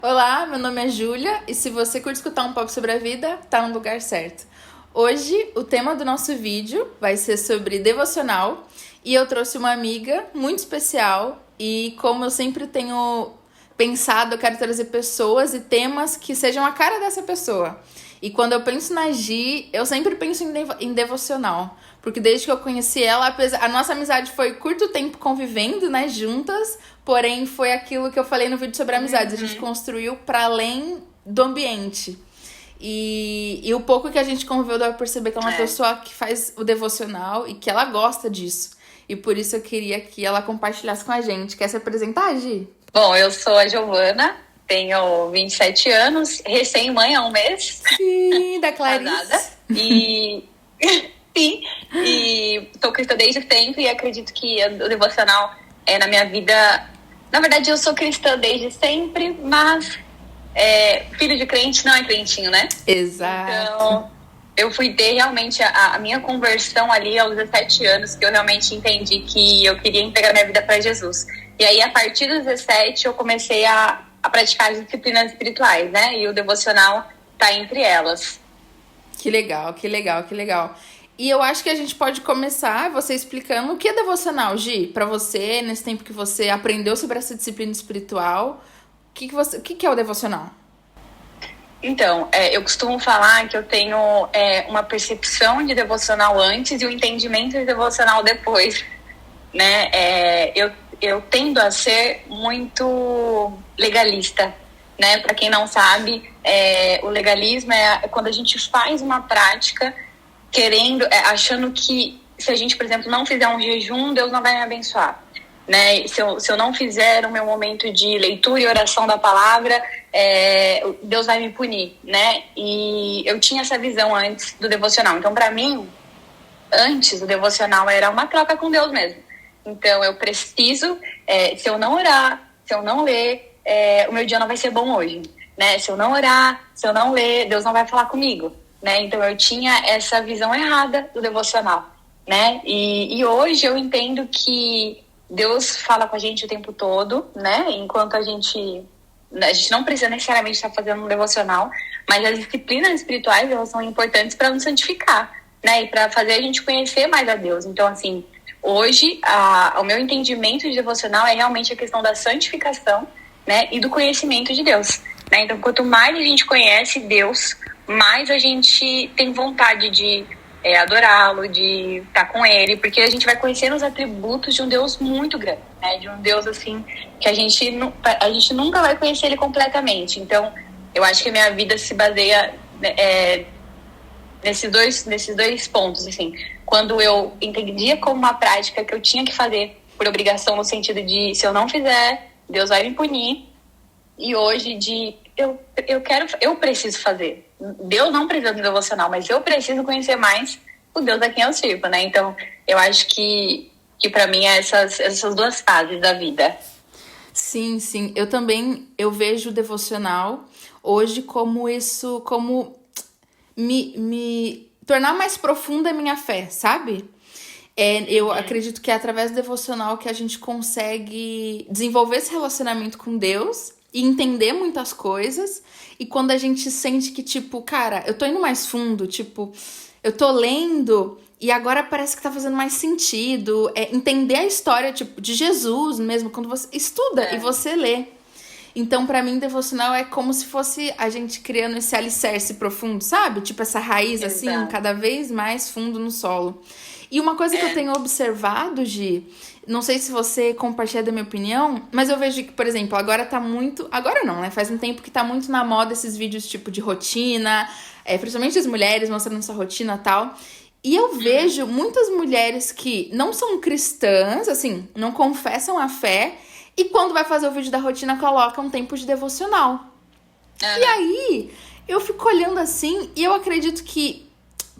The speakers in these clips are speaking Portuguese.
Olá, meu nome é Júlia e se você curte escutar um pouco sobre a vida, tá no lugar certo. Hoje, o tema do nosso vídeo vai ser sobre devocional e eu trouxe uma amiga muito especial e como eu sempre tenho pensado, eu quero trazer pessoas e temas que sejam a cara dessa pessoa. E quando eu penso na Gi, eu sempre penso em devocional. Porque desde que eu conheci ela, a nossa amizade foi curto tempo convivendo, né, juntas. Porém, foi aquilo que eu falei no vídeo sobre amizades. A gente construiu para além do ambiente. E o pouco que a gente conviveu, deu pra perceber que ela é uma pessoa que faz o devocional e que ela gosta disso. E por isso eu queria que ela compartilhasse com a gente. Quer se apresentar, Gi? Bom, eu sou a Giovana, tenho 27 anos, recém-mãe há um mês. Sim, da Clarice. Casada. E sim, e sou cristã desde sempre e acredito que o devocional é na minha vida. Na verdade, eu sou cristã desde sempre, mas filho de crente não é crentinho, né? Exato. Então, eu fui ter realmente a minha conversão ali aos 17 anos, que eu realmente entendi que eu queria entregar minha vida para Jesus. E aí, a partir dos 17, eu comecei a praticar as disciplinas espirituais, né? E o devocional tá entre elas. Que legal, que legal, que legal. E eu acho que a gente pode começar você explicando o que é devocional, Gi, pra você, nesse tempo que você aprendeu sobre essa disciplina espiritual. O que é o devocional? Então, eu costumo falar que eu tenho uma percepção de devocional antes e um entendimento de devocional depois, né? Eu tendo a ser muito legalista, né? Para quem não sabe, o legalismo é quando a gente faz uma prática querendo, achando que se a gente, por exemplo, não fizer um jejum, Deus não vai me abençoar. Né? Se eu não fizer o meu momento de leitura e oração da palavra, Deus vai me punir, né? E eu tinha essa visão antes do devocional. Então, para mim, antes o devocional era uma troca com Deus mesmo. Então, eu preciso, se eu não orar, se eu não ler, o meu dia não vai ser bom hoje, né? Se eu não orar, se eu não ler, Deus não vai falar comigo, né? Então, eu tinha essa visão errada do devocional, né? E hoje eu entendo que Deus fala com a gente o tempo todo, né? Enquanto a gente não precisa necessariamente estar fazendo um devocional, mas as disciplinas espirituais, elas são importantes para nos santificar, né? E para fazer a gente conhecer mais a Deus. Então, assim, hoje, o meu entendimento de devocional é realmente a questão da santificação, né? E do conhecimento de Deus, né? Então, quanto mais a gente conhece Deus, mais a gente tem vontade de adorá-lo, de estar com ele, porque a gente vai conhecendo os atributos de um Deus muito grande, né? De um Deus, assim, que a gente nunca vai conhecer ele completamente. Então, eu acho que a minha vida se baseia nesses dois pontos, assim. Quando eu entendia como uma prática que eu tinha que fazer por obrigação, no sentido de, se eu não fizer, Deus vai me punir. E hoje, eu preciso fazer. Deus não precisa do devocional, mas eu preciso conhecer mais o Deus a quem eu sirvo, né? Então, eu acho que para mim é essas duas fases da vida. Sim, sim. Eu vejo o devocional hoje como isso, como me tornar mais profunda a minha fé, sabe? Eu acredito que é através do devocional que a gente consegue desenvolver esse relacionamento com Deus e entender muitas coisas. E quando a gente sente que, tipo, cara, eu tô indo mais fundo, tipo, eu tô lendo e agora parece que tá fazendo mais sentido. Entender a história, tipo, de Jesus mesmo, quando você estuda e você lê. Então, pra mim, devocional é como se fosse a gente criando esse alicerce profundo, sabe? Tipo, essa raiz, assim, cada vez mais fundo no solo. E uma coisa que eu tenho observado, Gi, não sei se você compartilha da minha opinião, mas eu vejo que, por exemplo, agora tá muito... Agora não, né? Faz um tempo que tá muito na moda esses vídeos, tipo, de rotina, principalmente as mulheres mostrando sua rotina e tal. E eu vejo muitas mulheres que não são cristãs, assim, não confessam a fé, e quando vai fazer o vídeo da rotina, coloca um tempo de devocional. E aí, eu fico olhando assim, e eu acredito que,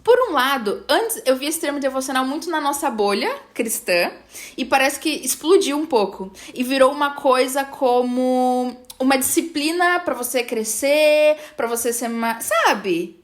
por um lado, antes eu via esse termo devocional muito na nossa bolha cristã, e parece que explodiu um pouco. E virou uma coisa como uma disciplina pra você crescer, pra você ser mais... Sabe?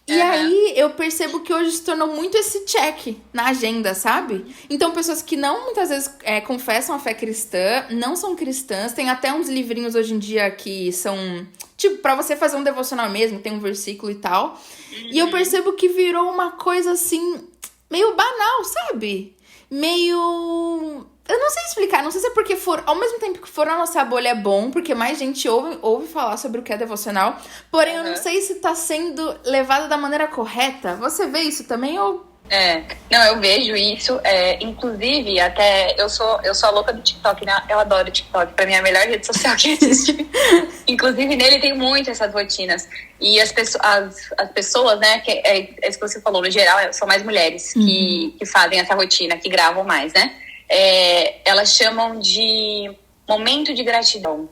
E aí eu percebo que hoje se tornou muito esse check na agenda, sabe? Então pessoas que não muitas vezes confessam a fé cristã, não são cristãs, tem até uns livrinhos hoje em dia que são, tipo, pra você fazer um devocional mesmo, tem um versículo e tal. E eu percebo que virou uma coisa assim, meio banal, sabe? Meio... Eu não sei explicar, não sei se é porque ao mesmo tempo que for a nossa bolha é bom, porque mais gente ouve falar sobre o que é devocional, porém eu não sei se tá sendo levado da maneira correta. Você vê isso também ou... Não, eu vejo isso, inclusive, até eu sou a louca do TikTok, né? Eu adoro o TikTok, pra mim é a melhor rede social que existe. Inclusive, nele tem muito essas rotinas. E as pessoas, né, que é isso que você falou, no geral, são mais mulheres que fazem essa rotina, que gravam mais, né? Elas chamam de momento de gratidão,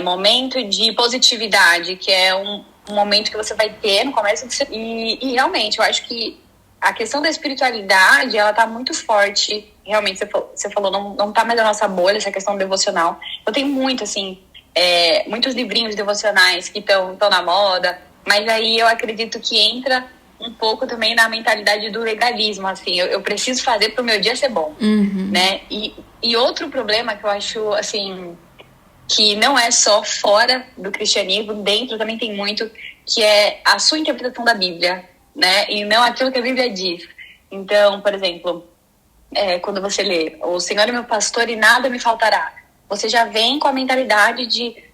momento de positividade, que é um momento que você vai ter no começo e realmente, eu acho que a questão da espiritualidade, ela tá muito forte. Realmente, você falou, não tá mais na nossa bolha essa questão devocional. Eu tenho muito, assim, muitos livrinhos devocionais que estão na moda, mas aí eu acredito que entra um pouco também na mentalidade do legalismo, assim, eu preciso fazer pro meu dia ser bom, né? E outro problema que eu acho, assim, que não é só fora do cristianismo, dentro também tem muito, que é a sua interpretação da Bíblia, né? E não aquilo que a Bíblia diz. Então, por exemplo, quando você lê, o Senhor é meu pastor e nada me faltará, você já vem com a mentalidade de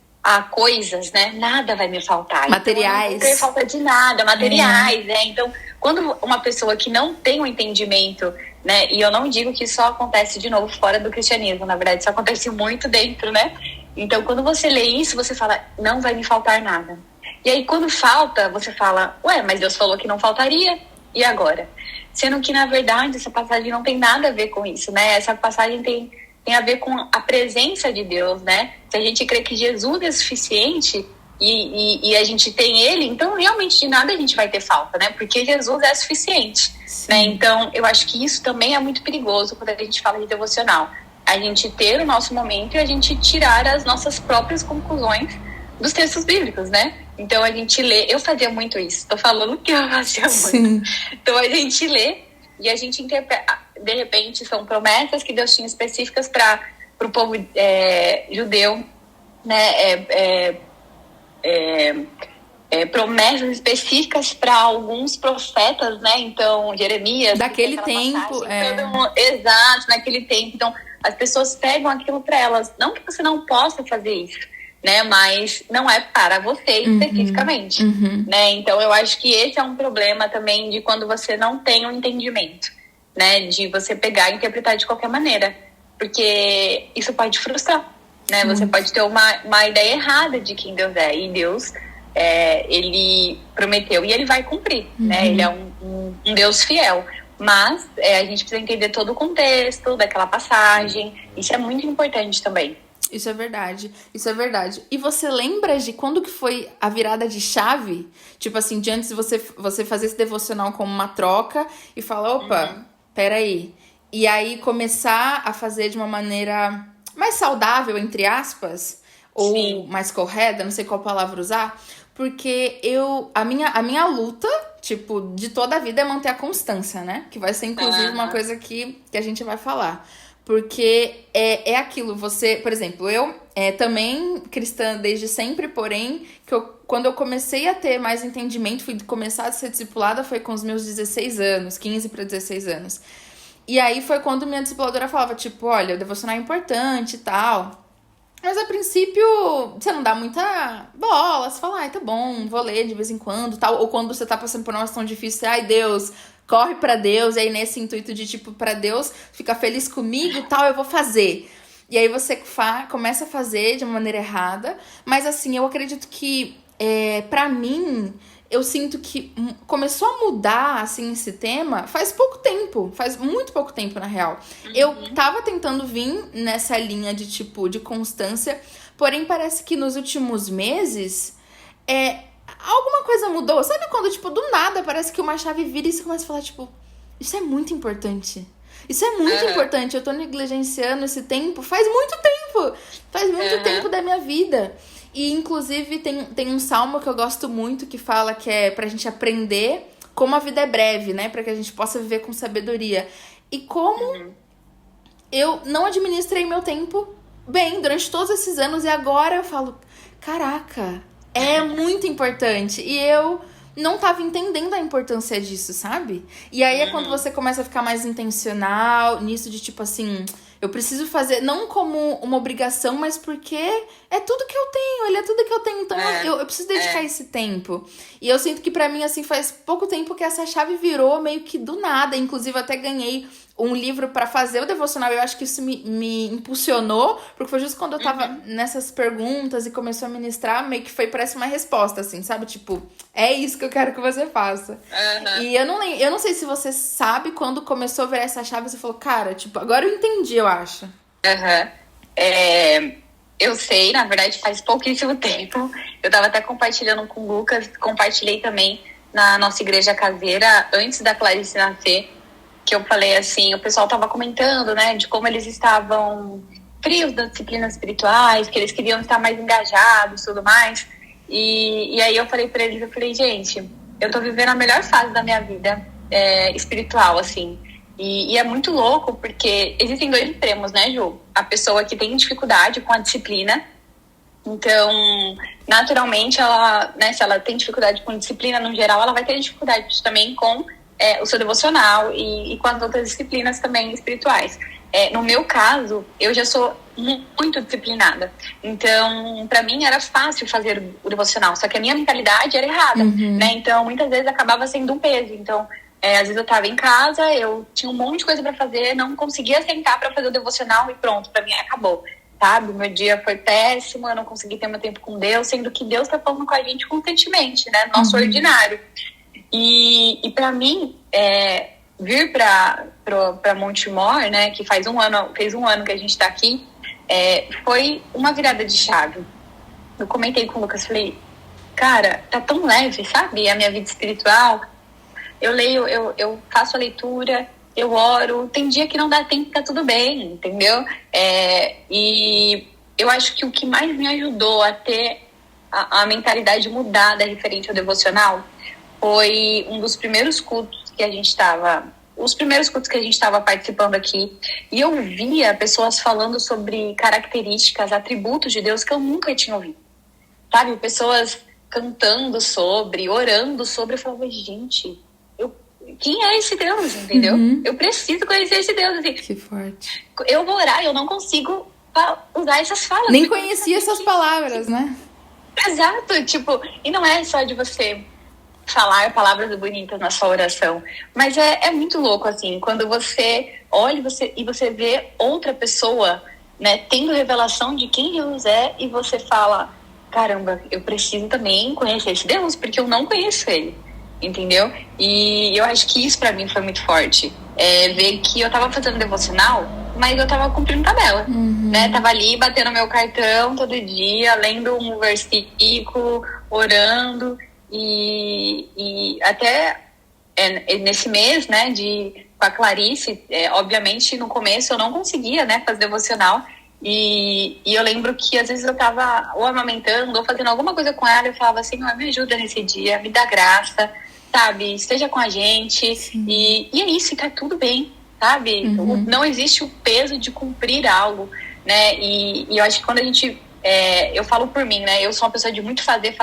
coisas, né? Nada vai me faltar. Materiais. Então, não tem falta de nada, materiais, né? Então, quando uma pessoa que não tem um entendimento, né? E eu não digo que isso só acontece de novo fora do cristianismo, na verdade, isso acontece muito dentro, né? Então, quando você lê isso, você fala, não vai me faltar nada. E aí, quando falta, você fala, mas Deus falou que não faltaria, e agora? Sendo que, na verdade, essa passagem não tem nada a ver com isso, né? Essa passagem tem a ver com a presença de Deus, né? Se a gente crê que Jesus é suficiente e a gente tem Ele, então realmente de nada a gente vai ter falta, né? Porque Jesus é suficiente, né? Então, eu acho que isso também é muito perigoso quando a gente fala de devocional. A gente ter o nosso momento e a gente tirar as nossas próprias conclusões dos textos bíblicos, né? Então, a gente lê... Eu fazia muito isso. Tô falando que eu fazia muito. Então, a gente lê e a gente interpreta. De repente, são promessas que Deus tinha específicas para o povo judeu, né? Promessas específicas para alguns profetas, né? Então, Jeremias... Daquele tempo, exato, naquele tempo. Então, as pessoas pegam aquilo para elas. Não que você não possa fazer isso, né? Mas não é para você especificamente, né? Então, eu acho que esse é um problema também de quando você não tem um entendimento, né? De você pegar e interpretar de qualquer maneira, porque isso pode frustrar, né? Você pode ter uma ideia errada de quem Deus é, e Deus, ele prometeu e ele vai cumprir, né? Ele é um Deus fiel, mas a gente precisa entender todo o contexto daquela passagem. Isso é muito importante também. Isso é verdade, isso é verdade. E você lembra de quando que foi a virada de chave? Tipo assim, de antes você fazer esse devocional como uma troca e falar, opa, peraí. E aí começar a fazer de uma maneira mais saudável, entre aspas, ou mais correta, não sei qual palavra usar. Porque a minha luta, tipo, de toda a vida é manter a constância, né? Que vai ser, inclusive, uma coisa que a gente vai falar. Porque é aquilo, você, por exemplo, eu também cristã desde sempre, porém, quando eu comecei a ter mais entendimento, fui começar a ser discipulada, foi com os meus 16 anos, 15 para 16 anos. E aí foi quando minha discipuladora falava, tipo, olha, o devocional é importante e tal. Mas a princípio, você não dá muita bola, você fala, tá bom, vou ler de vez em quando, tal. Ou quando você tá passando por uma situação difícil, Deus, corre pra Deus, e aí nesse intuito de, tipo, pra Deus, fica feliz comigo e tal, eu vou fazer. E aí você começa a fazer de uma maneira errada, mas assim, eu acredito que, pra mim, eu sinto que começou a mudar, assim, esse tema faz pouco tempo, faz muito pouco tempo, na real. Eu tava tentando vir nessa linha de, tipo, de constância, porém parece que nos últimos meses, alguma coisa mudou. Sabe quando, tipo, do nada parece que uma chave vira e você começa a falar, tipo, isso é muito importante. Isso é muito importante. Eu tô negligenciando esse tempo faz muito tempo. Faz muito tempo da minha vida. E, inclusive, tem um salmo que eu gosto muito que fala que é pra gente aprender como a vida é breve, né? Pra que a gente possa viver com sabedoria. E como eu não administrei meu tempo bem durante todos esses anos. E agora eu falo, caraca, é muito importante. E eu não tava entendendo a importância disso, sabe? E aí é quando você começa a ficar mais intencional nisso de tipo assim, eu preciso fazer, não como uma obrigação, mas porque é tudo que eu tenho, ele é tudo que eu tenho, então eu preciso dedicar esse tempo. E eu sinto que pra mim, assim, faz pouco tempo que essa chave virou meio que do nada. Inclusive, eu até ganhei um livro pra fazer o devocional. Eu acho que isso me impulsionou, porque foi justo quando eu tava nessas perguntas e começou a ministrar, meio que foi, parece uma resposta, assim, sabe? Tipo, é isso que eu quero que você faça. E eu não sei se você sabe quando começou a virar essa chave, você falou, cara, tipo, agora eu entendi, eu acho. Eu sei, na verdade, faz pouquíssimo tempo. Eu tava até compartilhando com o Lucas, compartilhei também na nossa igreja caseira, antes da Clarice nascer, que eu falei assim, o pessoal tava comentando, né, de como eles estavam frios das disciplinas espirituais, que eles queriam estar mais engajados e tudo mais. E aí eu falei pra eles, eu falei, gente, eu tô vivendo a melhor fase da minha vida espiritual, assim. E é muito louco, porque existem dois extremos, né, Ju? A pessoa que tem dificuldade com a disciplina. Então, naturalmente, ela, né, se ela tem dificuldade com disciplina no geral, ela vai ter dificuldade também com o seu devocional e com as outras disciplinas também espirituais. No meu caso, eu já sou muito disciplinada. Então, para mim era fácil fazer o devocional, só que a minha mentalidade era errada, né? Então, muitas vezes acabava sendo um peso. Então, às vezes eu tava em casa, eu tinha um monte de coisa para fazer, não conseguia sentar para fazer o devocional e pronto, para mim acabou, sabe? Meu dia foi péssimo, eu não consegui ter meu tempo com Deus, sendo que Deus tá falando com a gente constantemente, né? Nosso ordinário. E para mim, vir para Montemor, né, que fez um ano que a gente tá aqui, foi uma virada de chave. Eu comentei com o Lucas, falei, cara, tá tão leve, sabe? A minha vida espiritual. Eu leio, eu faço a leitura, eu oro. Tem dia que não dá tempo, tá tudo bem, entendeu? E eu acho que o que mais me ajudou a ter a mentalidade mudada referente ao devocional foi um dos primeiros cultos que a gente estava... Os primeiros cultos que a gente estava participando aqui. E eu via pessoas falando sobre características, atributos de Deus que eu nunca tinha ouvido. Sabe? Pessoas cantando sobre, orando sobre. Eu falava, gente, quem é esse Deus, entendeu? Eu preciso conhecer esse Deus. Assim. Que forte. Eu vou orar, eu não consigo usar essas falas. Nem conhecia essas palavras, né? Exato, tipo, e não é só de você falar palavras bonitas na sua oração, mas é muito louco, assim, quando você olha e você vê outra pessoa, né, tendo revelação de quem Deus é, e você fala, caramba, eu preciso também conhecer esse Deus, porque eu não conheço ele, entendeu? E eu acho que isso pra mim foi muito forte, ver que eu tava fazendo devocional, mas eu tava cumprindo tabela, né, tava ali batendo meu cartão todo dia, lendo um versículo, orando. E até nesse mês, né, com a Clarice, obviamente no começo eu não conseguia, né, fazer devocional, e eu lembro que às vezes eu tava ou amamentando ou fazendo alguma coisa com ela, eu falava, Senhor, me ajuda nesse dia, me dá graça, sabe, esteja com a gente, e é isso, e tá tudo bem, sabe, não existe o peso de cumprir algo, né, e eu acho que quando a gente, eu falo por mim, né, eu sou uma pessoa de muito fazer.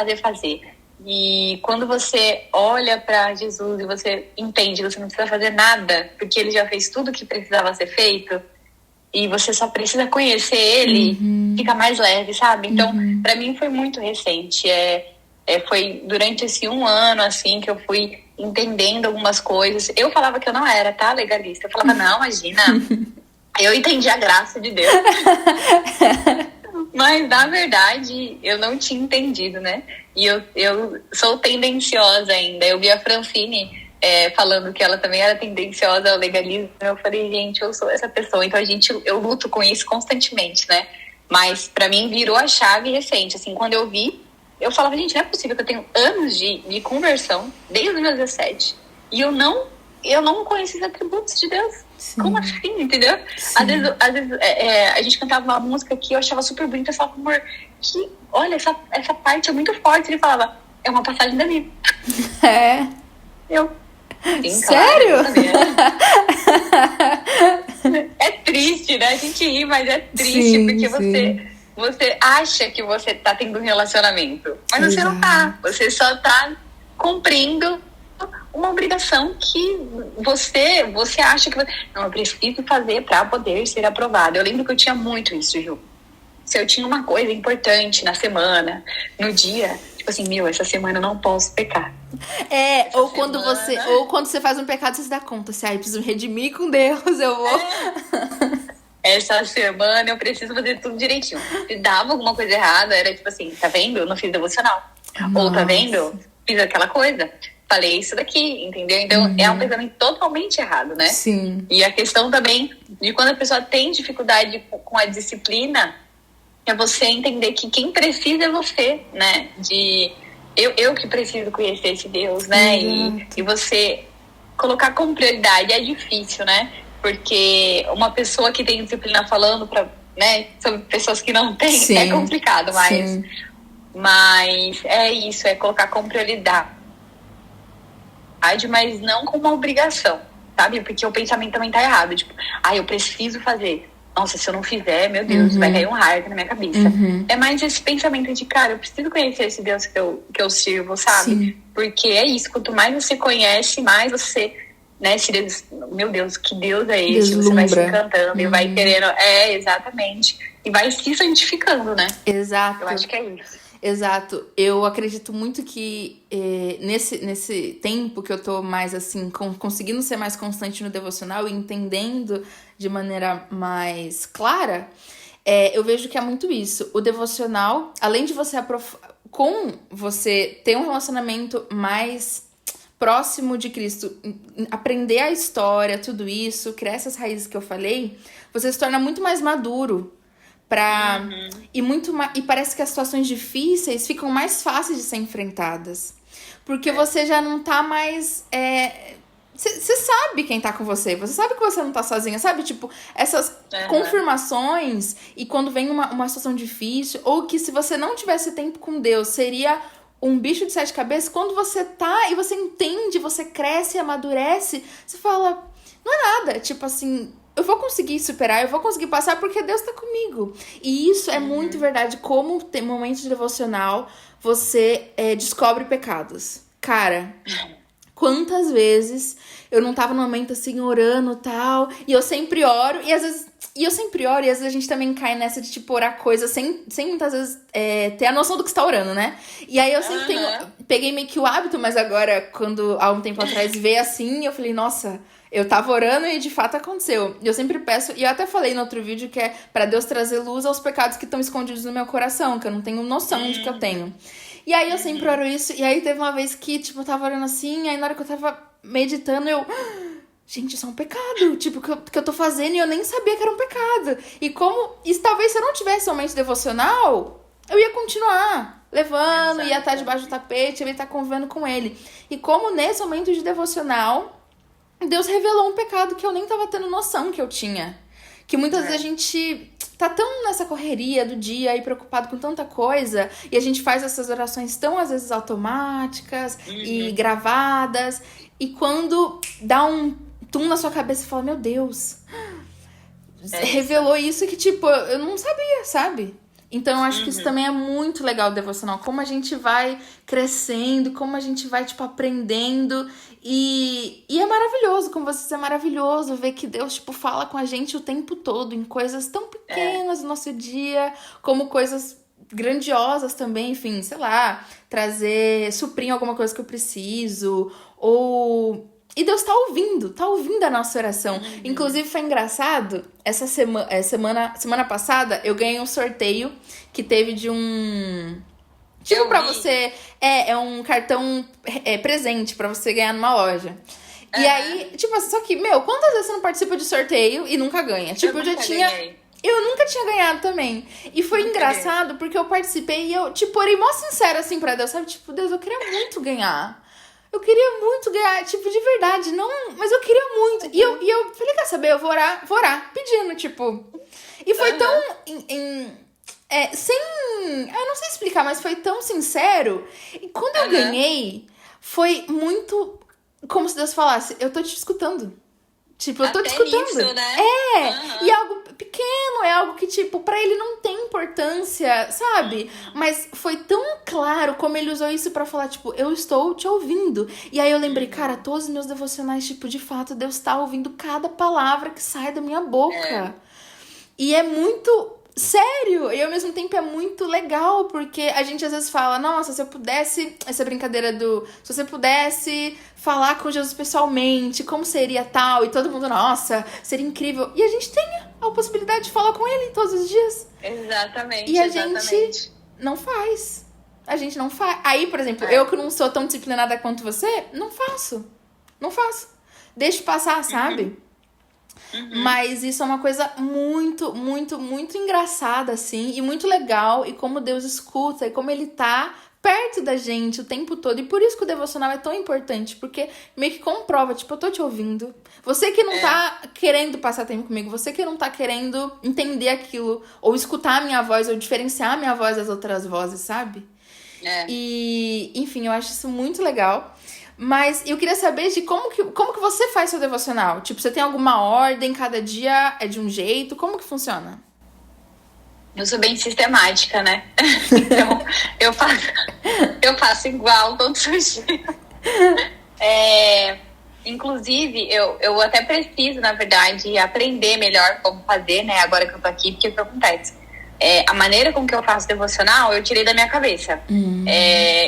E quando você olha para Jesus e você entende que você não precisa fazer nada, porque ele já fez tudo que precisava ser feito, e você só precisa conhecer ele, fica mais leve, sabe? Então, para mim foi muito recente. Foi durante esse 1 ano, assim, que eu fui entendendo algumas coisas. Eu falava que eu não era, tá, legalista. Eu falava, não, imagina, eu entendi a graça de Deus. Mas, na verdade, eu não tinha entendido, né? E eu sou tendenciosa ainda. Eu vi a Francine falando que ela também era tendenciosa ao legalismo. Eu falei, gente, eu sou essa pessoa. Então, eu luto com isso constantemente, né? Mas, pra mim, virou a chave recente. Assim, quando eu vi, eu falava, gente, não é possível que eu tenho anos de conversão, desde os meus 17. E eu não conheço os atributos de Deus. Sim. Como assim, entendeu? Às vezes a gente cantava uma música que eu achava super bonita. Eu falava, amor, olha, essa parte é muito forte. Ele falava, é uma passagem da Bíblia. Eu, sim, claro, Sério? eu sabia. É triste, né? A gente ri, mas é triste Sim, porque sim. você acha que você tá tendo um relacionamento, mas você não tá. Exato. Você só tá cumprindo uma obrigação que você acha que não, eu preciso fazer para poder ser aprovado. Eu lembro que eu tinha muito isso, Ju. Se eu tinha uma coisa importante na semana, no dia, tipo assim, essa semana eu não posso pecar. Essa Ou quando você faz um pecado, você se dá conta, assim, eu preciso me redimir com Deus, eu vou. Essa semana eu preciso fazer tudo direitinho. Se dava alguma coisa errada, era tipo assim, tá vendo? Eu não fiz devocional. Ou tá Nossa. vendo? Fiz aquela coisa. Falei isso daqui, entendeu? Então é um pensamento totalmente errado, né? Sim. E a questão também de quando a pessoa tem dificuldade com a disciplina, é você entender que quem precisa é você, né? Eu que preciso conhecer esse Deus, né? E você colocar como prioridade é difícil, né? Porque uma pessoa que tem disciplina falando para, né, sobre pessoas que não têm, Sim. é complicado, Sim. mas é isso, é colocar como prioridade, mas não como uma obrigação, sabe? Porque o pensamento também tá errado, tipo, eu preciso fazer. Nossa, se eu não fizer, meu Deus, vai cair um raio aqui na minha cabeça. É mais esse pensamento de, cara, eu preciso conhecer esse Deus que eu sirvo, sabe? Sim. Porque é isso, quanto mais você conhece, mais você, né, se Deus, meu Deus, que Deus é esse? Você vai se encantando e vai querendo, exatamente, e vai se santificando, né? Exato. Eu acho que é isso. Exato. Eu acredito muito que nesse tempo que eu tô mais assim, conseguindo ser mais constante no devocional e entendendo de maneira mais clara, eu vejo que é muito isso. O devocional, além de você com você ter um relacionamento mais próximo de Cristo, aprender a história, tudo isso, criar essas raízes que eu falei, você se torna muito mais maduro. E parece que as situações difíceis ficam mais fáceis de ser enfrentadas. Porque você já não tá mais. Você sabe quem tá com você. Você sabe que você não tá sozinha. Sabe? Tipo, essas confirmações. E quando vem uma situação difícil. Ou que se você não tivesse tempo com Deus, seria um bicho de 7 cabeças. Quando você tá e você entende, você cresce e amadurece. Você fala, não é nada. Tipo assim, eu vou conseguir superar, eu vou conseguir passar porque Deus tá comigo. E isso é muito verdade. Como tem momentos de devocional, você descobre pecados. Cara, quantas vezes eu não tava no momento assim, orando e tal, e eu sempre oro, e às vezes a gente também cai nessa de, tipo, orar coisas sem muitas vezes ter a noção do que você tá orando, né? E aí eu sempre peguei meio que o hábito, mas agora, quando há um tempo atrás veio assim, eu falei, nossa, eu tava orando e de fato aconteceu. E eu sempre peço, e eu até falei no outro vídeo que é pra Deus trazer luz aos pecados que estão escondidos no meu coração, que eu não tenho noção de que eu tenho. E aí eu sempre oro isso, e aí teve uma vez que, tipo, eu tava orando assim, aí na hora que eu tava meditando, gente, isso é um pecado, tipo, que eu tô fazendo e eu nem sabia que era um pecado. E talvez se eu não tivesse somente devocional, eu ia continuar levando, ia estar debaixo do tapete, eu ia estar convivendo com ele. E como nesse momento de devocional, Deus revelou um pecado que eu nem tava tendo noção que eu tinha. Que muitas vezes a gente tá tão nessa correria do dia e preocupado com tanta coisa, e a gente faz essas orações tão, às vezes, automáticas e gravadas, e quando dá um tum na sua cabeça e fala, meu Deus, revelou isso que, tipo, eu não sabia, sabe? Então, eu acho que isso também é muito legal, devocional. Como a gente vai crescendo, como a gente vai, tipo, aprendendo. E é maravilhoso, como vocês, é maravilhoso ver que Deus, tipo, fala com a gente o tempo todo, em coisas tão pequenas do nosso dia, como coisas grandiosas também, enfim, sei lá, suprir alguma coisa que eu preciso, E Deus tá ouvindo a nossa oração. Inclusive, foi engraçado, essa semana passada, eu ganhei um sorteio que teve de um... Tipo, pra você... É um cartão presente pra você ganhar numa loja. E aí, tipo assim, só que, quantas vezes você não participa de sorteio e nunca ganha? Tipo, eu nunca tinha ganhado também. E foi engraçado porque eu participei e eu, tipo, orei mó sincera assim pra Deus, sabe? Tipo, Deus, eu queria muito ganhar. Eu queria muito ganhar, tipo, de verdade, não... Mas eu queria muito. E eu falei, quer saber, eu vou orar, pedindo, tipo... E foi tão... eu não sei explicar, mas foi tão sincero. E quando eu ganhei, foi muito como se Deus falasse, eu tô te escutando. Tipo, eu tô te Até escutando. nisso, né? E é algo pequeno, é algo que, tipo, pra ele não tem importância, sabe? Mas foi tão claro como ele usou isso pra falar, tipo, eu estou te ouvindo. E aí eu lembrei, cara, todos os meus devocionais, tipo, de fato, Deus tá ouvindo cada palavra que sai da minha boca. E é muito sério, e ao mesmo tempo é muito legal, porque a gente às vezes fala, nossa, se eu pudesse, essa brincadeira do, se você pudesse falar com Jesus pessoalmente, como seria tal, e todo mundo, nossa, seria incrível. E a gente tem a possibilidade de falar com ele todos os dias. Exatamente, E a exatamente. gente não faz. A gente não faz. Aí, por exemplo, eu que não sou tão disciplinada quanto você, não faço. Não faço. Deixo passar, sabe? Mas isso é uma coisa muito, muito, muito engraçada, assim, e muito legal, e como Deus escuta, e como ele tá perto da gente o tempo todo. E por isso que o devocional é tão importante, porque meio que comprova, tipo, eu tô te ouvindo. Você que não tá querendo passar tempo comigo, você que não tá querendo entender aquilo, ou escutar a minha voz, ou diferenciar a minha voz das outras vozes, sabe? E, enfim, eu acho isso muito legal. Mas eu queria saber de como que você faz seu devocional. Tipo, você tem alguma ordem, cada dia é de um jeito? Como que funciona? Eu sou bem sistemática, né? Então, eu faço igual todos os dias. Inclusive, eu até preciso, na verdade, aprender melhor como fazer, né? Agora que eu tô aqui, porque o que acontece? A maneira com que eu faço devocional, eu tirei da minha cabeça.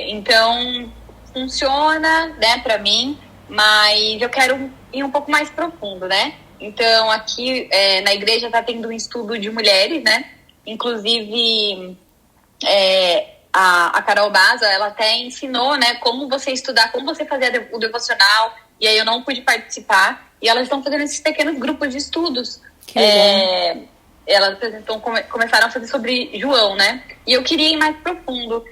Então, funciona, né, pra mim, mas eu quero ir um pouco mais profundo, né? Então, aqui na igreja tá tendo um estudo de mulheres, né? Inclusive, a Carol Baza, ela até ensinou, né, como você estudar, como você fazer o devocional, e aí eu não pude participar, e elas estão fazendo esses pequenos grupos de estudos. Elas começaram a fazer sobre João, né? E eu queria ir mais profundo,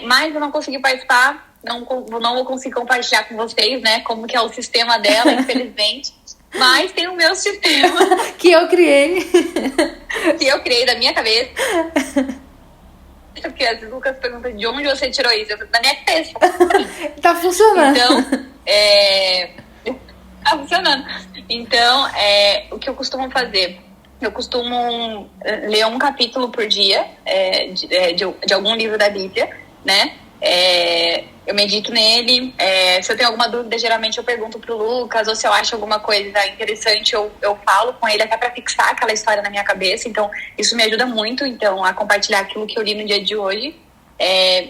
mas eu não consegui participar, não vou conseguir compartilhar com vocês, né, como que é o sistema dela, infelizmente. Mas tem o meu sistema. Que eu criei. Que eu criei da minha cabeça. Porque às vezes o Lucas pergunta de onde você tirou isso. Eu falo, da minha cabeça. Tá funcionando. Então, tá funcionando. Então, o que eu costumo fazer? Eu costumo ler um capítulo por dia de algum livro da Bíblia, né? Eu medito nele. Se eu tenho alguma dúvida, geralmente eu pergunto pro Lucas, ou se eu acho alguma coisa interessante, eu falo com ele até para fixar aquela história na minha cabeça. Então, isso me ajuda muito, então, a compartilhar aquilo que eu li no dia de hoje.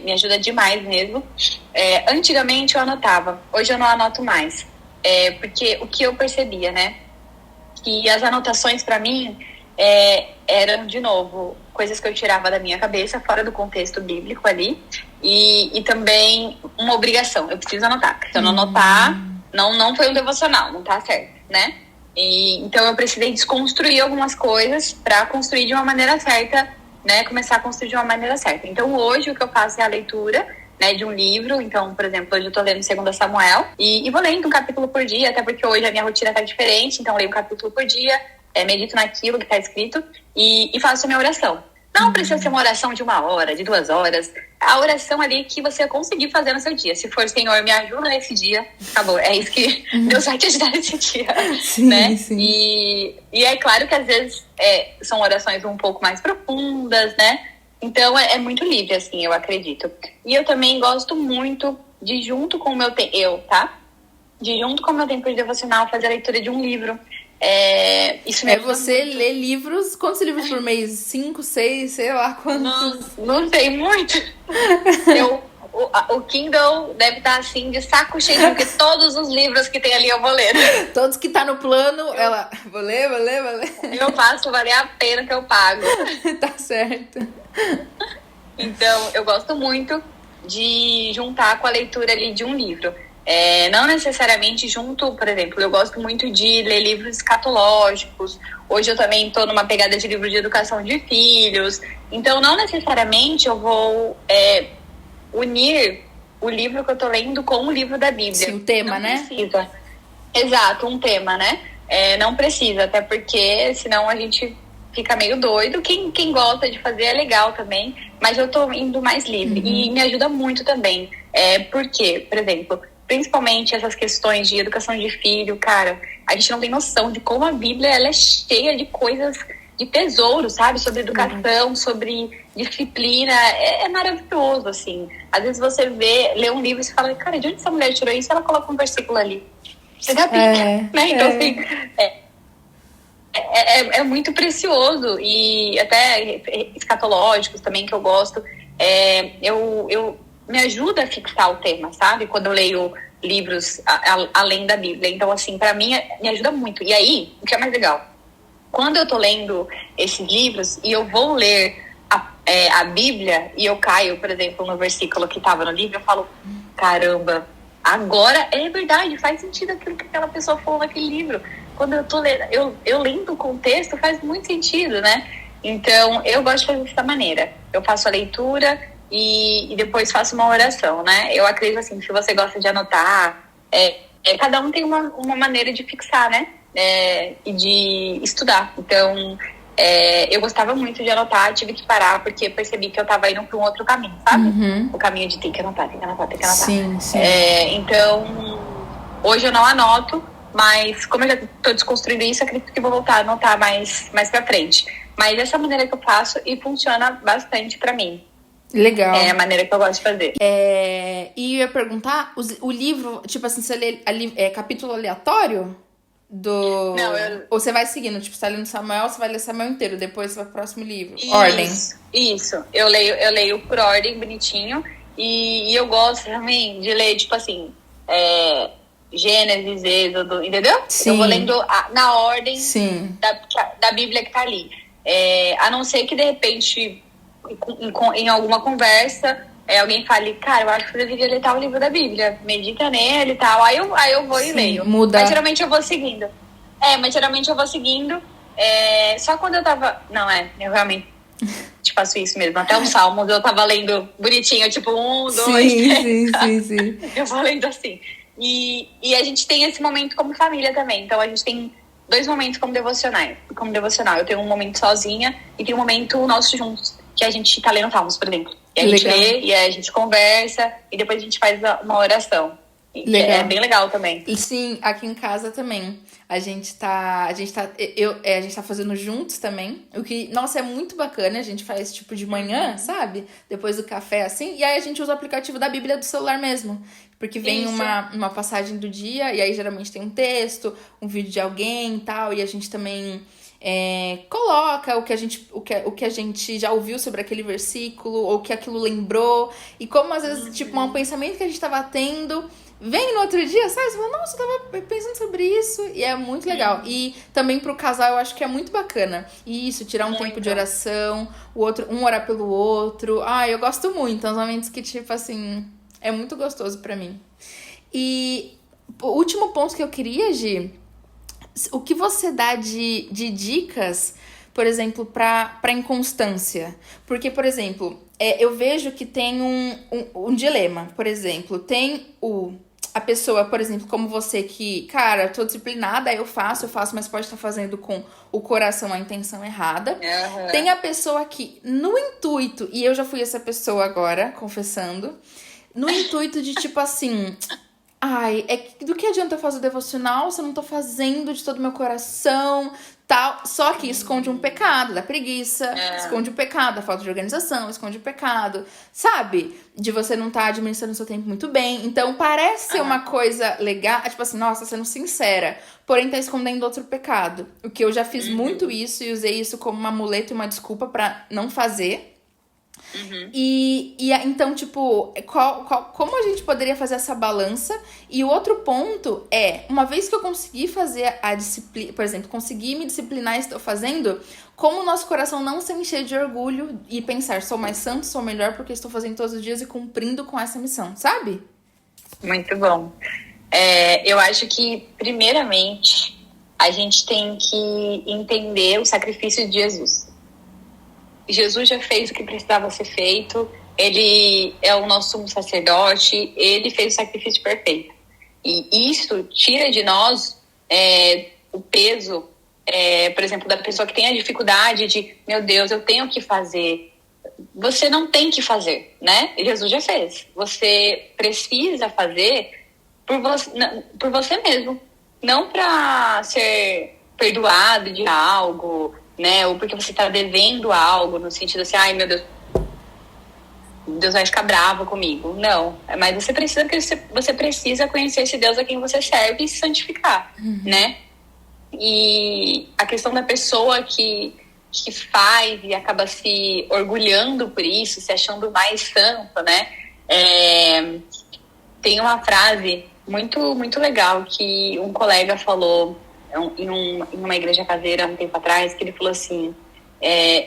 Me ajuda demais mesmo. Antigamente eu anotava, hoje eu não anoto mais. Porque o que eu percebia, né? Que as anotações para mim eram, de novo, coisas que eu tirava da minha cabeça, fora do contexto bíblico ali, e também uma obrigação, eu preciso anotar, porque se eu não anotar, não foi um devocional, não tá certo, né? Então eu precisei desconstruir algumas coisas para construir de uma maneira certa, né? Começar a construir de uma maneira certa. Então hoje o que eu faço é a leitura, né, de um livro. Então, por exemplo, hoje eu tô lendo 2 Samuel e vou lendo um capítulo por dia, até porque hoje a minha rotina tá diferente, então eu leio um capítulo por dia, medito naquilo que tá escrito e faço a minha oração. Não precisa ser uma oração de 1 hora, de 2 horas. A oração ali que você conseguir fazer no seu dia. Se for, Senhor, me ajuda nesse dia, acabou. É isso que Deus vai te ajudar nesse dia. Sim, né? Sim. E é claro que às vezes são orações um pouco mais profundas, né? Então é muito livre, assim, eu acredito. E eu também gosto muito de, junto com o meu tempo, junto com o meu tempo de devocional, fazer a leitura de um livro. Isso me ajuda você muito. lê livros, quantos livros por mês? 5, 6, sei lá quantos? Não tem muito. O Kindle deve estar assim, de saco cheio, porque todos os livros que tem ali eu vou ler. Todos que tá no plano, ela... Vou ler. Eu faço valer a pena que eu pago. Tá certo. Então, eu gosto muito de juntar com a leitura ali de um livro. Não necessariamente junto, por exemplo, eu gosto muito de ler livros escatológicos. Hoje eu também estou numa pegada de livro de educação de filhos. Então, não necessariamente eu vou unir o livro que eu estou lendo com o livro da Bíblia. Sim, o tema, não né? Precisa. Exato, um tema, né? Não precisa, até porque senão a gente fica meio doido. Quem gosta de fazer é legal também, mas eu tô indo mais livre. E me ajuda muito também. Porque, por exemplo, principalmente essas questões de educação de filho, cara, a gente não tem noção de como a Bíblia ela é cheia de coisas, de tesouros, sabe? Sobre educação, sobre disciplina. É maravilhoso, assim. Às vezes você lê um livro e você fala, cara, de onde essa mulher tirou isso? Ela coloca um versículo ali. Você já pica, né? Então, assim, é muito precioso. E até escatológicos também, que eu gosto. Eu me ajuda a fixar o tema, sabe? Quando eu leio livros além da Bíblia. Então, assim, pra mim, me ajuda muito. E aí, o que é mais legal? Quando eu tô lendo esses livros e eu vou ler a Bíblia e eu caio, por exemplo, no versículo que tava no livro, eu falo, caramba, agora é verdade, faz sentido aquilo que aquela pessoa falou naquele livro. Quando eu tô lendo, eu lendo o contexto, faz muito sentido, né? Então, eu gosto de fazer dessa maneira. Eu faço a leitura e depois faço uma oração, né? Eu acredito assim, se você gosta de anotar, cada um tem uma maneira de fixar, né? E de estudar. Então, eu gostava muito de anotar, tive que parar porque percebi que eu tava indo para um outro caminho, sabe? Uhum. O caminho de tem que anotar, tem que anotar, tem que anotar. Sim. Então, hoje eu não anoto, mas como eu já tô desconstruindo isso, acredito que vou voltar a anotar mais pra frente. Mas essa maneira que eu faço e funciona bastante pra mim. Legal. É a maneira que eu gosto de fazer. E eu ia perguntar, o livro, tipo assim, você lê capítulo aleatório? Não, Ou você vai seguindo, tipo, você tá lendo Samuel, você vai ler Samuel inteiro, depois você vai pro próximo livro. Ordem. Isso. Eu leio por ordem, bonitinho. E eu gosto também de ler, tipo assim, Gênesis, Êxodo, entendeu? Sim. Eu vou lendo na ordem Sim. da Bíblia que tá ali. A não ser que, de repente, em alguma conversa, alguém fale, cara, eu acho que você deveria ler tal livro da Bíblia, medita nele e tal. Aí eu vou e leio. Muda. Mas geralmente eu vou seguindo. Só quando eu tava... Não, eu realmente faço isso mesmo. Até os Salmos eu tava lendo bonitinho, tipo 1, 2, 3. Sim. Eu vou lendo assim. E a gente tem esse momento como família também. Então a gente tem 2 momentos como devocional. Eu tenho um momento sozinha e tem um momento nosso juntos, que a gente tá lendo Salmos, por exemplo. E a gente lê, e a gente conversa, e depois a gente faz uma oração. É bem legal também. Sim, aqui em casa também. A gente tá fazendo juntos também. O que, nossa, é muito bacana. A gente faz tipo de manhã, sabe? Depois do café, assim. E aí a gente usa o aplicativo da Bíblia do celular mesmo. Porque vem uma passagem do dia, e aí geralmente tem um texto, um vídeo de alguém e tal. E a gente também coloca o que a gente já ouviu sobre aquele versículo, ou que aquilo lembrou. E como às vezes, tipo, um pensamento que a gente tava tendo vem no outro dia, sabe? Você fala, nossa, eu tava pensando sobre isso. E é muito legal. E também pro casal eu acho que é muito bacana. E isso, tirar um tempo de oração, um orar pelo outro. Eu gosto muito. São os momentos que, tipo assim, é muito gostoso pra mim. E o último ponto que eu queria, Gi, o que você dá de dicas, por exemplo, pra inconstância? Porque, por exemplo, eu vejo que tem um dilema. Por exemplo, tem a pessoa, por exemplo, como você que, cara, tô disciplinada, eu faço, mas pode estar fazendo com o coração, a intenção errada. Uhum. Tem a pessoa que, no intuito, e eu já fui essa pessoa agora, confessando, no intuito de, tipo assim, do que adianta eu fazer o devocional se eu não tô fazendo de todo o meu coração, tal. Só que esconde um pecado da preguiça, esconde o pecado da falta de organização, esconde o pecado, sabe? De você não estar administrando o seu tempo muito bem. Então, parece ser uma coisa legal, tipo assim, nossa, sendo sincera, porém tá escondendo outro pecado. O que eu já fiz muito isso e usei isso como uma muleta e uma desculpa pra não fazer. E então, tipo, como a gente poderia fazer essa balança? E o outro ponto uma vez que eu consegui fazer a disciplina, por exemplo, consegui me disciplinar e estou fazendo, como o nosso coração não se encher de orgulho e pensar, sou mais santo, sou melhor porque estou fazendo todos os dias e cumprindo com essa missão, sabe? Muito bom. Eu acho que, primeiramente, a gente tem que entender o sacrifício de Jesus. Jesus já fez o que precisava ser feito, ele é o nosso sumo sacerdote, ele fez o sacrifício perfeito. E isso tira de nós o peso, por exemplo, da pessoa que tem a dificuldade de, meu Deus, eu tenho que fazer. Você não tem que fazer, né? Jesus já fez. Você precisa fazer por você mesmo. Não para ser perdoado de algo, né? Ou porque você tá devendo algo, no sentido assim, ai meu Deus, Deus vai ficar bravo comigo. Não, mas você precisa conhecer esse Deus a quem você serve e se santificar, né? E a questão da pessoa que faz e acaba se orgulhando por isso, se achando mais santa, né? Tem uma frase muito, muito legal que um colega falou em uma igreja caseira um tempo atrás, que ele falou assim,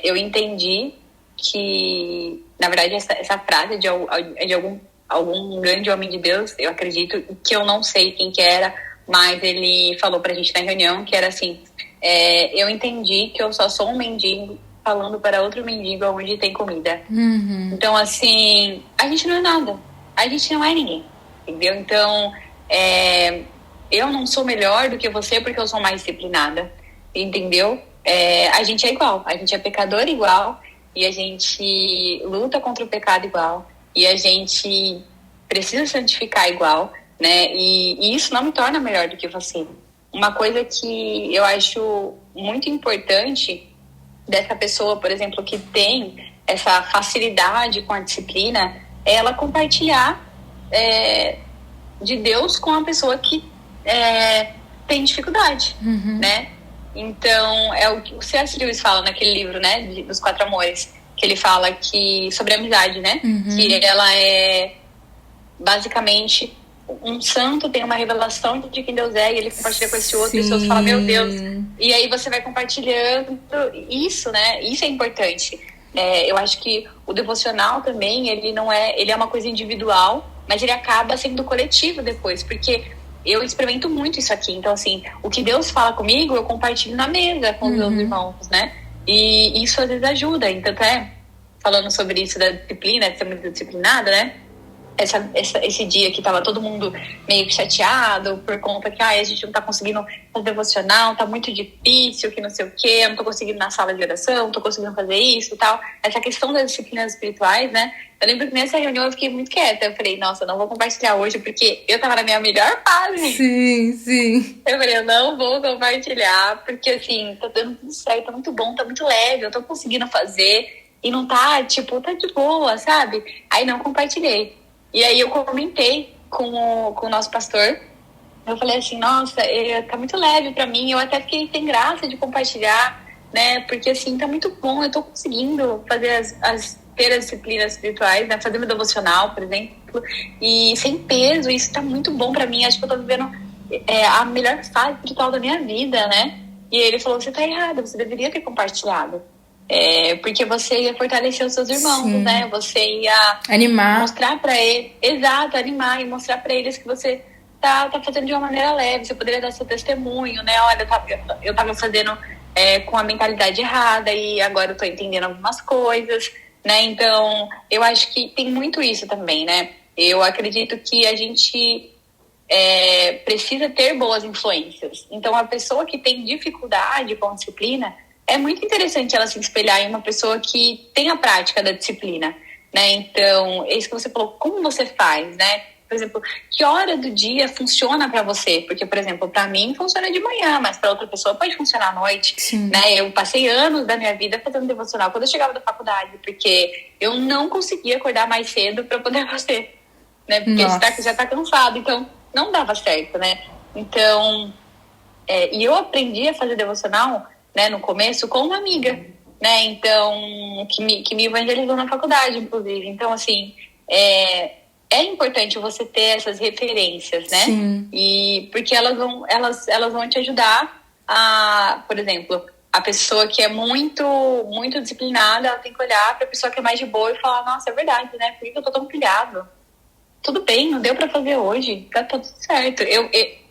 eu entendi que, na verdade, essa frase é de algum grande homem de Deus, eu acredito, que eu não sei quem que era, mas ele falou pra gente na reunião que era assim, eu entendi que eu só sou um mendigo falando para outro mendigo onde tem comida. Então, assim, a gente não é nada, a gente não é ninguém, entendeu? Então, eu não sou melhor do que você porque eu sou mais disciplinada, entendeu? A gente é igual, a gente é pecador igual, e a gente luta contra o pecado igual, e a gente precisa santificar igual, né? E isso não me torna melhor do que você. Uma coisa que eu acho muito importante dessa pessoa, por exemplo, que tem essa facilidade com a disciplina, é ela compartilhar de Deus com a pessoa que tem dificuldade, né? Então, é o que o C.S. Lewis fala naquele livro, né, dos Quatro Amores, que ele fala sobre a amizade, né? Que ela é basicamente um santo tem uma revelação de quem Deus é e ele compartilha com esse outro, e esse outro fala, meu Deus, e aí você vai compartilhando isso, né? Isso é importante. Eu acho que o devocional também, ele é uma coisa individual, mas ele acaba sendo coletivo depois, porque eu experimento muito isso aqui. Então, assim, o que Deus fala comigo, eu compartilho na mesa com os meus irmãos, né? E isso às vezes ajuda. Então, até falando sobre isso da disciplina, de ser muito disciplinada, né? Esse dia que tava todo mundo meio que chateado por conta que a gente não tá conseguindo fazer devocional, tá muito difícil, que não sei o quê, eu não tô conseguindo ir na sala de oração, não tô conseguindo fazer isso e tal. Essa questão das disciplinas espirituais, né? Eu lembro que nessa reunião eu fiquei muito quieta. Eu falei, nossa, eu não vou compartilhar hoje porque eu tava na minha melhor fase. Sim. Eu falei, eu não vou compartilhar porque, assim, tá dando tudo certo, tá muito bom, tá muito leve, eu tô conseguindo fazer e não tá, tipo, tá de boa, sabe? Aí não compartilhei. E aí eu comentei com o nosso pastor. Eu falei assim, nossa, tá muito leve pra mim. Eu até fiquei sem graça de compartilhar, né? Porque assim, tá muito bom. Eu tô conseguindo fazer ter as disciplinas espirituais, né? Fazer meu devocional, por exemplo. E sem peso, isso tá muito bom pra mim. Acho que eu tô vivendo a melhor fase espiritual da minha vida, né? E ele falou, você tá errada, você deveria ter compartilhado. Porque você ia fortalecer os seus irmãos, né? Você ia animar, mostrar pra eles, exato, animar e mostrar pra eles que você tá fazendo de uma maneira leve. Você poderia dar seu testemunho, né? Olha, eu tava fazendo com a mentalidade errada e agora eu tô entendendo algumas coisas, né? Então, eu acho que tem muito isso também, né? Eu acredito que a gente precisa ter boas influências. Então, a pessoa que tem dificuldade com a disciplina, é muito interessante ela se espelhar em uma pessoa que tem a prática da disciplina, né? Então, é isso que você falou, como você faz, né? Por exemplo, que hora do dia funciona para você? Porque, por exemplo, para mim funciona de manhã, mas para outra pessoa pode funcionar à noite, né? Eu passei anos da minha vida fazendo devocional quando eu chegava da faculdade, porque eu não conseguia acordar mais cedo para poder fazer, né? Porque já tá cansado, então não dava certo, né? Então, e eu aprendi a fazer devocional, né, no começo, com uma amiga, né, então, que me evangelizou na faculdade, inclusive. Então, assim, é importante você ter essas referências, né? Sim. E porque elas vão te ajudar a, por exemplo, a pessoa que é muito, muito disciplinada, ela tem que olhar para a pessoa que é mais de boa e falar, nossa, é verdade, né? Por que eu tô tão pilhado? Tudo bem, não deu pra fazer hoje, tá tudo certo.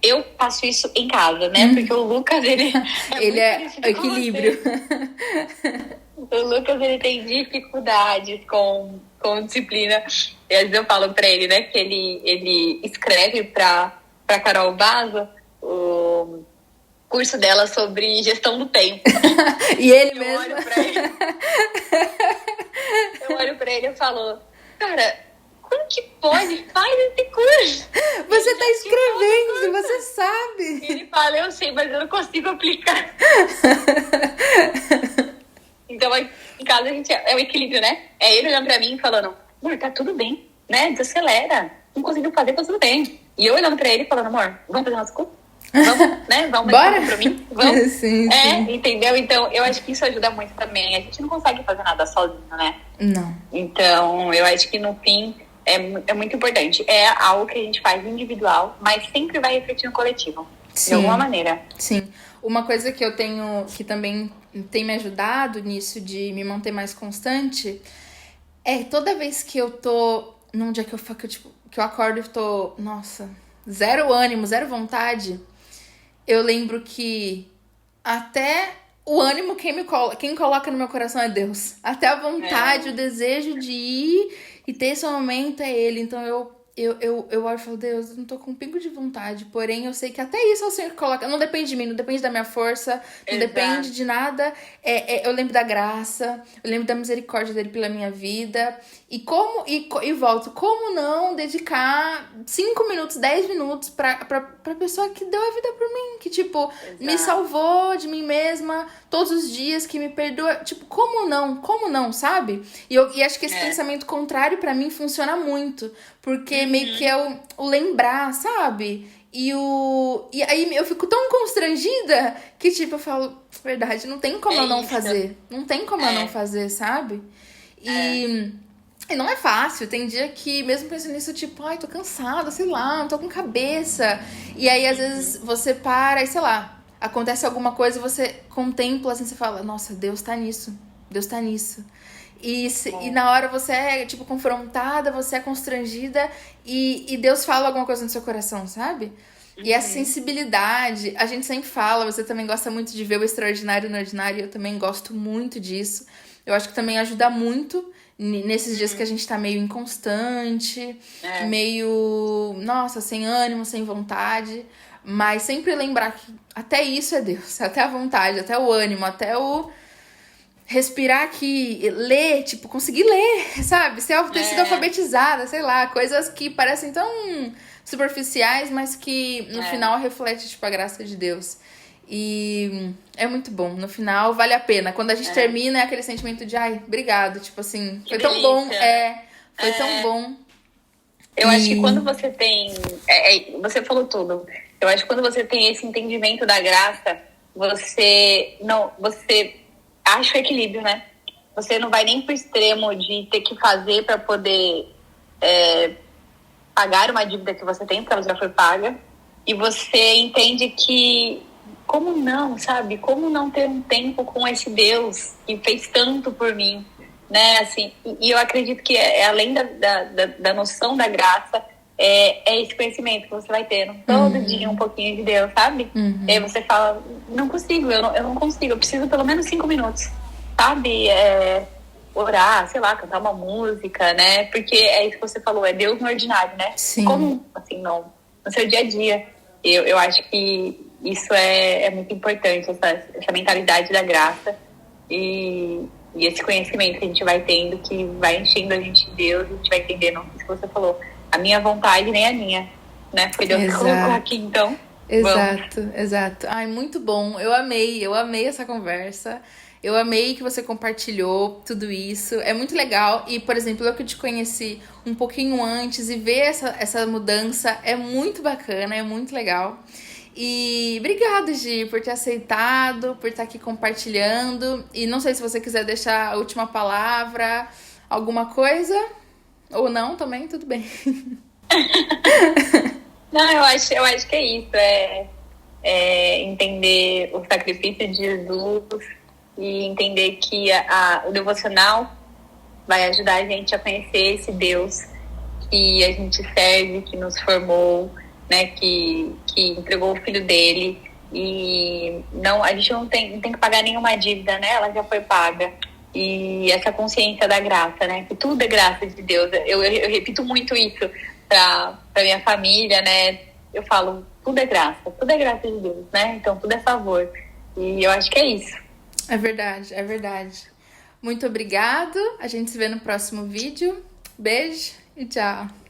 Eu faço isso em casa, né? Porque o Lucas, ele é equilíbrio. O Lucas, ele tem dificuldades com disciplina. E às vezes eu falo pra ele, né, que ele escreve pra Carol Baza o curso dela sobre gestão do tempo. E ele mesmo. Eu olho pra ele e falo, cara, como que pode? Faz esse curso. Você tá escrevendo, você sabe. Ele fala, eu sei, mas eu não consigo aplicar. Então, em casa, a gente é o equilíbrio, né? É ele olhando pra mim e falando, amor, tá tudo bem, né? Desacelera. Não conseguiu fazer, tá tudo bem. E eu olhando pra ele e falando, amor, vamos fazer nosso curso? Vamos, né? Vamos Bora? pra mim? Vamos. Sim, sim. Entendeu? Então, eu acho que isso ajuda muito também. A gente não consegue fazer nada sozinho, né? Não. Então, eu acho que no fim é muito importante. É algo que a gente faz individual, mas sempre vai refletir no coletivo. Sim. De alguma maneira. Sim. Uma coisa que eu tenho, que também tem me ajudado nisso de me manter mais constante, é toda vez que eu tô num dia que eu acordo e tô, nossa, zero ânimo, zero vontade, eu lembro que até o ânimo quem coloca no meu coração é Deus. Até a vontade, o desejo de ir e ter esse momento é Ele. Então eu olho e falo, Deus, eu não tô com um pingo de vontade. Porém, eu sei que até isso é o Senhor que coloca. Não depende de mim, não depende da minha força, não depende de nada. Eu lembro da graça, eu lembro da misericórdia dele pela minha vida. E volto, como não dedicar 5 minutos, 10 minutos pra pessoa que deu a vida por mim, que, tipo, me salvou de mim mesma todos os dias, que me perdoa. Tipo, como não, sabe? E acho que esse pensamento contrário pra mim funciona muito, porque meio que é o lembrar, sabe? E aí eu fico tão constrangida que, tipo, eu falo, verdade, não tem como eu não fazer. Não tem como eu não fazer, sabe? E não é fácil. Tem dia que, mesmo pensando nisso, tipo, ai, tô cansada, sei lá, não tô com cabeça. E aí, às vezes, você para e, sei lá, acontece alguma coisa e você contempla, assim, você fala, nossa, Deus tá nisso. Deus tá nisso. E na hora você é, tipo, confrontada, você é constrangida e Deus fala alguma coisa no seu coração, sabe? E essa sensibilidade, a gente sempre fala, você também gosta muito de ver o extraordinário no ordinário, eu também gosto muito disso. Eu acho que também ajuda muito nesses dias que a gente tá meio inconstante, meio, nossa, sem ânimo, sem vontade. Mas sempre lembrar que até isso é Deus, até a vontade, até o ânimo, até o respirar aqui, ler, tipo, conseguir ler, sabe? Ter sido alfabetizada, sei lá, coisas que parecem tão superficiais, mas que no final reflete, tipo, a graça de Deus. E é muito bom. No final, vale a pena. Quando a gente termina, é aquele sentimento de, ai, obrigado. Tipo assim, foi tão bom. Foi tão bom. Eu acho que quando você tem... você falou tudo. Eu acho que quando você tem esse entendimento da graça, você acha o equilíbrio, né? Você não vai nem pro extremo de ter que fazer para poder pagar uma dívida que você tem, porque ela já foi paga. E você entende que como não, sabe? Como não ter um tempo com esse Deus que fez tanto por mim, né? Assim, e eu acredito que além da noção da graça, é esse conhecimento que você vai tendo todo dia um pouquinho de Deus, sabe? E aí você fala, não consigo, eu não consigo, eu preciso pelo menos 5 minutos, sabe? Orar, sei lá, cantar uma música, né? Porque é isso que você falou, é Deus no ordinário, né? Sim. Como, assim, no seu dia a dia. Eu acho que isso é muito importante, essa mentalidade da graça e esse conhecimento que a gente vai tendo, que vai enchendo a gente de Deus, a gente vai entendendo isso que você falou. A minha vontade nem a minha, né? Foi Deus que colocou aqui, então. Exato. Ai, muito bom. Eu amei essa conversa. Eu amei que você compartilhou tudo isso. É muito legal. E, por exemplo, eu que te conheci um pouquinho antes e ver essa mudança é muito bacana, é muito legal. E obrigada, Gi, por ter aceitado, por estar aqui compartilhando. E não sei se você quiser deixar a última palavra, alguma coisa, ou não também, tudo bem. Não, eu acho que é isso. Entender o sacrifício de Jesus e entender que o devocional vai ajudar a gente a conhecer esse Deus que a gente serve, que nos formou, né, que entregou o filho dele, e a gente não tem que pagar nenhuma dívida, né? Ela já foi paga. E essa consciência da graça, né? Que tudo é graça de Deus. Eu repito muito isso pra minha família, né? Eu falo, tudo é graça de Deus, né? Então tudo é favor. E eu acho que é isso. É verdade. Muito obrigado. A gente se vê no próximo vídeo. Beijo E tchau.